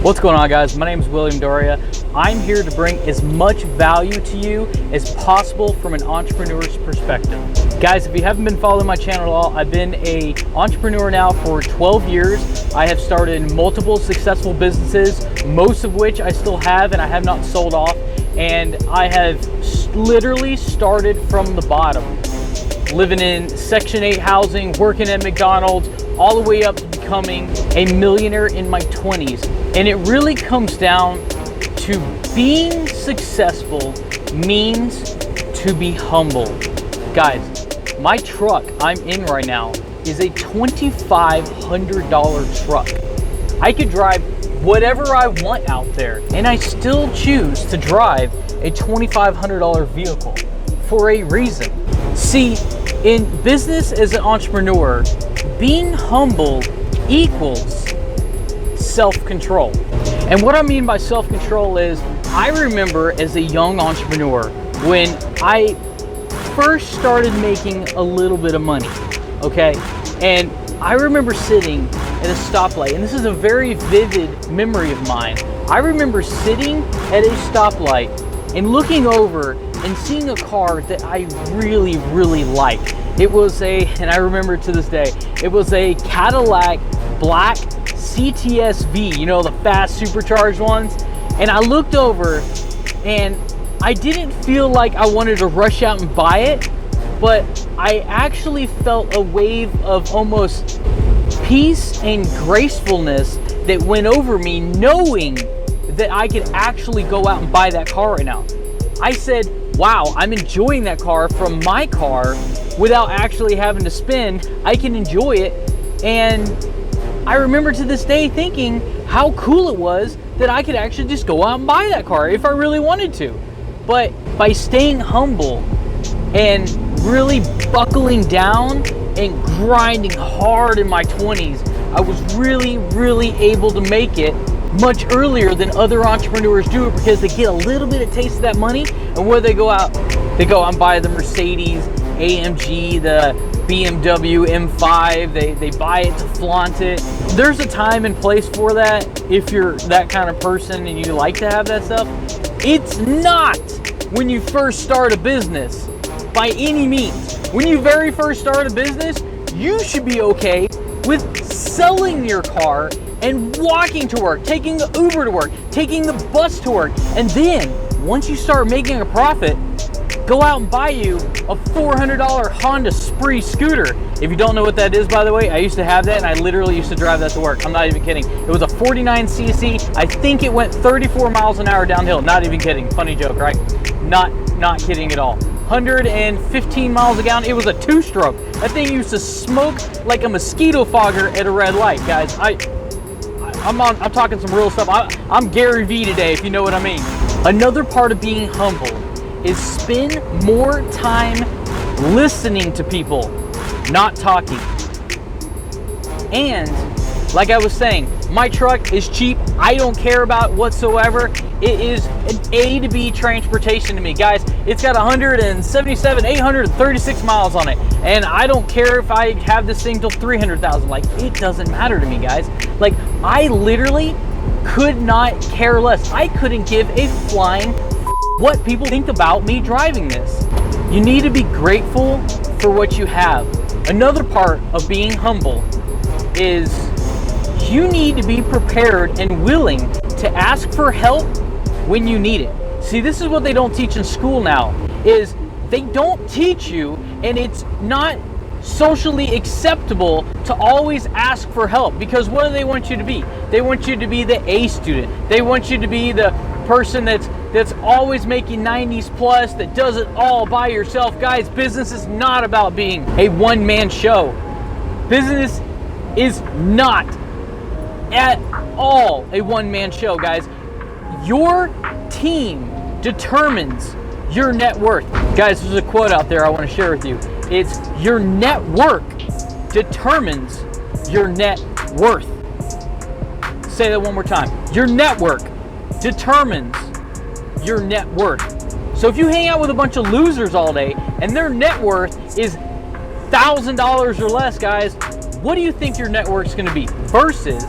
What's going on, guys? My name is William Dauria. I'm here to bring as much value to you as possible from an entrepreneur's perspective. Guys, if you haven't been following my channel at all, I've been an entrepreneur now for 12 years. I have started multiple successful businesses, most of which I still have and I have not sold off. And I have literally started from the bottom, living in Section 8 housing, working at McDonald's, all the way up to becoming a millionaire in my 20s. And it really comes down to being successful means to be humble. Guys, my truck I'm in right now is a $2,500 truck. I could drive whatever I want out there, and I still choose to drive a $2,500 vehicle for a reason. See, in business as an entrepreneur, being humble equals self-control. And what I mean by self-control is, I remember as a young entrepreneur when I first started making a little bit of money, okay? And I remember sitting at a stoplight, and this is a very vivid memory of mine. I remember sitting at a stoplight and looking over and seeing a car that I really, really liked. It was and I remember to this day, it was a Cadillac black CTS-V, you know, the fast supercharged ones. And I looked over and I didn't feel like I wanted to rush out and buy it, but I actually felt a wave of almost peace and gracefulness that went over me, knowing that I could actually go out and buy that car right now. I said, wow, I'm enjoying that car from my car without actually having to spend. I can enjoy it. And I remember to this day thinking how cool it was that I could actually just go out and buy that car if I really wanted to. But by staying humble and really buckling down and grinding hard in my 20s, I was really, really able to make it much earlier than other entrepreneurs do it, because they get a little bit of taste of that money, and where they go out and buy the Mercedes AMG, the BMW M5, they buy it to flaunt it. There's a time and place for that if you're that kind of person and you like to have that stuff. It's not when you first start a business, by any means. When you very first start a business, you should be okay with selling your car and walking to work, taking the Uber to work, taking the bus to work. And then once you start making a profit, go out and buy you a $400 Honda Spree scooter. If you don't know what that is, by the way, I used to have that and I literally used to drive that to work. I'm not even kidding. It was a 49cc. I think it went 34 miles an hour downhill. Not even kidding. Funny joke, right? Not kidding at all. 115 miles a gallon. It was a two-stroke. That thing used to smoke like a mosquito fogger at a red light, guys. I'm talking some real stuff. I'm Gary V today, if you know what I mean. Another part of being humble is spend more time listening to people, not talking. And like I was saying, my truck is cheap. I don't care about it whatsoever. It is an A to B transportation to me, guys. It's got 836 miles on it. And I don't care if I have this thing till 300,000. Like, it doesn't matter to me, guys. Like, I literally could not care less. I couldn't give a flying what people think about me driving this. You need to be grateful for what you have. Another part of being humble is you need to be prepared and willing to ask for help when you need it. See, this is what they don't teach in school now, is they don't teach you, and it's not socially acceptable to always ask for help, because what do they want you to be? They want you to be the A student. They want you to be the person that's always making 90s plus, that does it all by yourself. Guys, business is not about being a one-man show. Business is not at all a one-man show, guys. Your team determines your net worth. Guys, there's a quote out there I want to share with you. It's your network determines your net worth. Say that one more time. Your network determines your net worth. So if you hang out with a bunch of losers all day and their net worth is $1,000 or less, guys, what do you think your net worth is going to be? Versus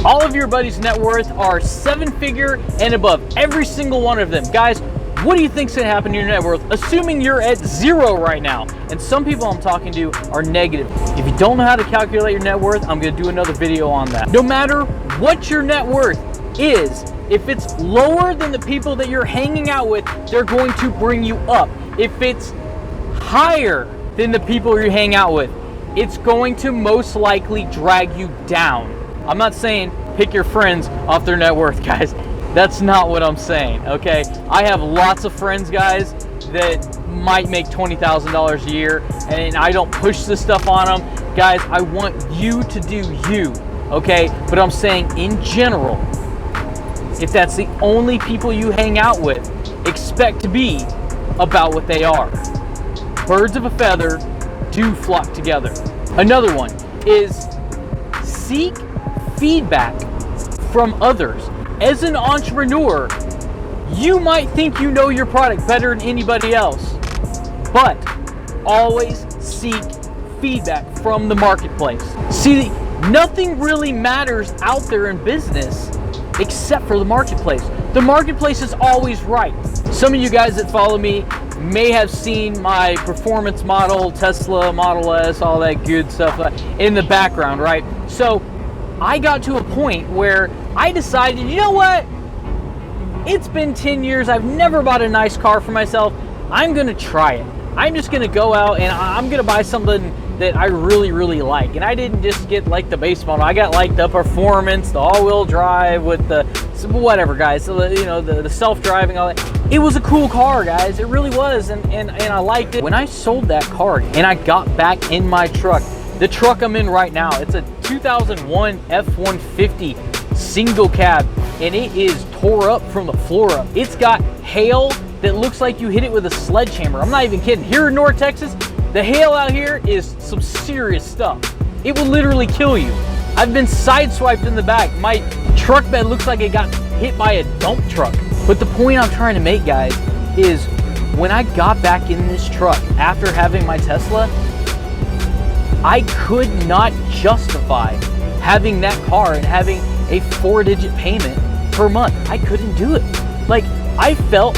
All of your buddies' net worth are 7-figure and above, every single one of them. Guys, what do you think's gonna happen to your net worth, assuming you're at 0 right now? And some people I'm talking to are negative. If you don't know how to calculate your net worth, I'm gonna do another video on that. No matter what your net worth is, if it's lower than the people that you're hanging out with, they're going to bring you up. If it's higher than the people you hang out with, it's going to most likely drag you down. I'm not saying pick your friends off their net worth, guys. That's not what I'm saying, okay? I have lots of friends, guys, that might make $20,000 a year, and I don't push this stuff on them. Guys, I want you to do you, okay? But I'm saying in general, if that's the only people you hang out with, expect to be about what they are. Birds of a feather do flock together. Another one is seek feedback from others. As an entrepreneur, you might think you know your product better than anybody else, but always seek feedback from the marketplace. See, nothing really matters out there in business except for the marketplace. The marketplace is always right. Some of you guys that follow me may have seen my performance model, Tesla Model S, all that good stuff in the background, right? So I got to a point where I decided, you know what? It's been 10 years. I've never bought a nice car for myself. I'm gonna try it. I'm just gonna go out and I'm gonna buy something that I really, really like. And I didn't just get like the base model. I got like the performance, the all-wheel drive with the whatever, guys. So you know, the self-driving, all that. It was a cool car, guys. It really was, and I liked it. When I sold that car and I got back in my truck, the truck I'm in right now, it's a 2001 F-150 single cab, and it is tore up from the floor up. It's got hail that looks like you hit it with a sledgehammer. I'm not even kidding. Here in North Texas, the hail out here is some serious stuff. It will literally kill you. I've been sideswiped in the back. My truck bed looks like it got hit by a dump truck. But the point I'm trying to make, guys, is when I got back in this truck after having my Tesla, I could not justify having that car and having a 4-digit payment per month. I couldn't do it. Like, I felt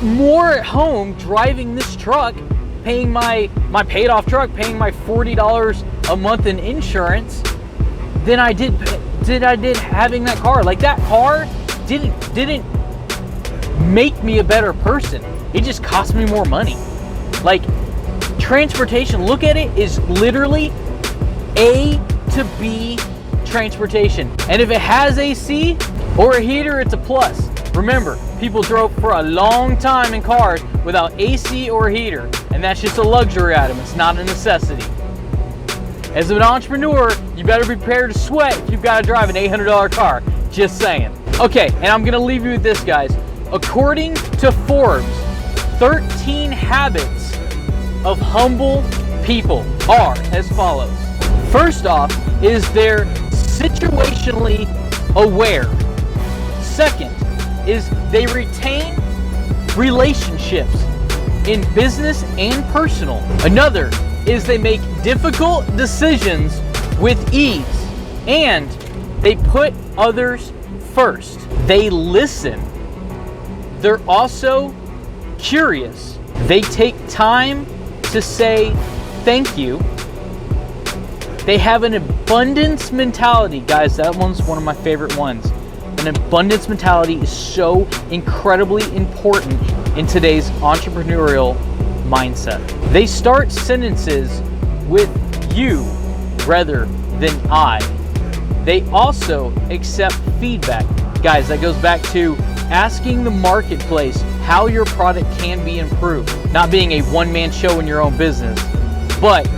more at home driving this truck, paying my paid off truck, paying my $40 a month in insurance than I did having that car. Like, that car didn't make me a better person. It just cost me more money. Like, transportation, look at it, is literally A to B transportation. And if it has AC or a heater, it's a plus. Remember, people drove for a long time in cars without AC or a heater, and that's just a luxury item. It's not a necessity. As an entrepreneur, you better be prepared to sweat if you've got to drive an $800 car. Just saying. Okay, and I'm gonna leave you with this, guys. According to Forbes, 13 habits of humble people are as follows. First off is they're situationally aware. Second is they retain relationships in business and personal. Another is they make difficult decisions with ease, and they put others first. They listen. They're also curious. They take time to say thank you. They have an abundance mentality. Guys, that one's one of my favorite ones. An abundance mentality is so incredibly important in today's entrepreneurial mindset. They start sentences with you rather than I. They also accept feedback. Guys, that goes back to asking the marketplace how your product can be improved. Not being a one-man show in your own business, but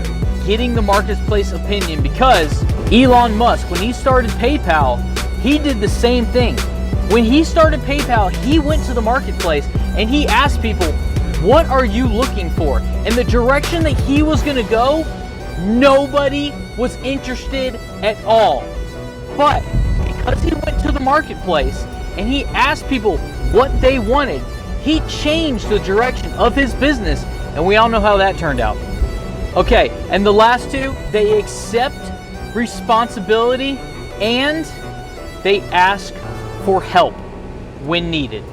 getting the marketplace opinion, because Elon Musk, when he started PayPal, he did the same thing. When he started PayPal, he went to the marketplace and he asked people, what are you looking for? And the direction that he was gonna go, nobody was interested at all. But because he went to the marketplace and he asked people what they wanted, he changed the direction of his business, and we all know how that turned out. Okay, and the last two, they accept responsibility and They ask for help when needed.